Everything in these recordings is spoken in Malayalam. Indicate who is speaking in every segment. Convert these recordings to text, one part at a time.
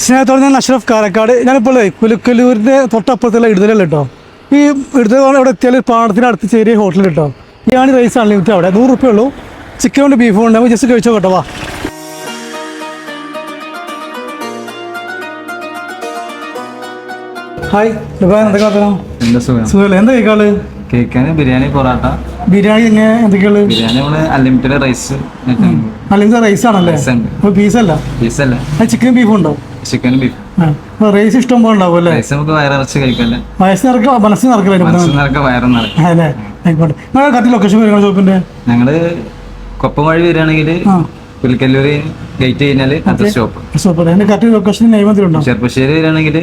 Speaker 1: സ്നേഹത്തോടെ ഞാൻ അഷ്റഫ് കാരക്കാട്. ഞാനിപ്പോൾ കുലുക്കലൂരിൻ്റെ തൊട്ടപ്പുറത്തുള്ള ഇടുതലല്ല കേട്ടോ. ഈ ഇടുതൽ ഇവിടെ എത്തിയാൽ പാടത്തിനടുത്ത് ചെറിയ ഹോട്ടൽ കേട്ടോ. ഇയാണ് റൈസ് അൺലിമിറ്റഡ്. അവിടെ 100 റുപ്യ ഉള്ളൂ. ചിക്കൻ കൊണ്ട് ബീഫ് കൊണ്ട് നമുക്ക് ജസ്റ്റ് കഴിച്ചോ കേട്ടോ. വാ. ഹായ് എന്തൊക്കെ സുഖമല്ലേ? എന്താ കേൾക്കാള്?
Speaker 2: കേക്കാന് ബിരിയാണി, പൊറോട്ട.
Speaker 1: ബിരിയാണി എങ്ങനെ എന്തൊക്കെയുള്ളു?
Speaker 2: ബിരിയാണി നമ്മള് അൺലിമിറ്റഡ് റൈസ്.
Speaker 1: അൺലിമിറ്റഡ് റൈസ് ആണല്ലേ? പീസല്ല?
Speaker 2: പീസല്ല,
Speaker 1: ചിക്കൻ ബീഫ് ഉണ്ടോ?
Speaker 2: Chicken beef.
Speaker 1: റൈസ് ഇഷ്ടം പോലെ ഉണ്ടാവും അല്ലേ?
Speaker 2: റൈസ് നമുക്ക് വയറിറച്ച് കഴിക്കല്ലേ?
Speaker 1: മനസ്സിൽ
Speaker 2: നടക്ക വയറും നടക്കും.
Speaker 1: അല്ലേ? ആയിക്കോട്ടെ. നിങ്ങളുടെ കറക്റ്റ് ലൊക്കേഷൻ വരുന്ന ഷോപ്പിന്റെ?
Speaker 2: ഞങ്ങള് കൊപ്പം വഴി വരികയാണെങ്കിൽ പുലിക്കല്ലൂര് ഗേറ്റ് കഴിഞ്ഞാല് അടുത്ത സ്റ്റോപ്പ്.
Speaker 1: ലൊക്കേഷൻ
Speaker 2: ചെറുപ്പശ്ശേരി വരികയാണെങ്കിൽ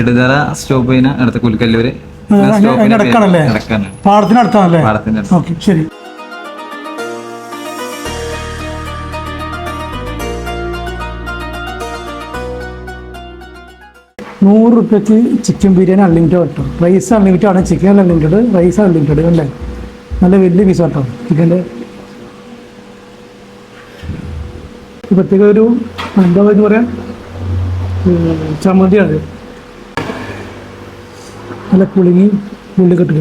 Speaker 2: ഇടുതറ സ്റ്റോപ്പ് കഴിഞ്ഞാൽ അടുത്ത പുലിക്കല്ലൂര്
Speaker 1: പാടത്തിനടുത്താണല്ലേ?
Speaker 2: പാടത്തിന്റെ.
Speaker 1: ഓക്കെ, ശരി. ₹100 ചിക്കൻ ബിരിയാണി അൺലിമിറ്റഡ് കേട്ടോ. റൈസ് അൺലിമിറ്റഡ് ആണ്, ചിക്കൻ അൺലിമിറ്റഡ്, റൈസ് അൺലിമിറ്റഡ് അല്ലേ? നല്ല വലിയ പീസ് കേട്ടോ ചിക്കൻ്റെ. പ്രത്യേക ഒരു എന്താ പറയാ, ചമ്മന്തിയാണ്. നല്ല പുളിങ്ങി ഉള്ളിക്കെട്ട്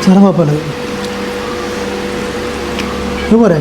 Speaker 1: ചാരം കുഴപ്പമില്ല. ഇത് പോരാ?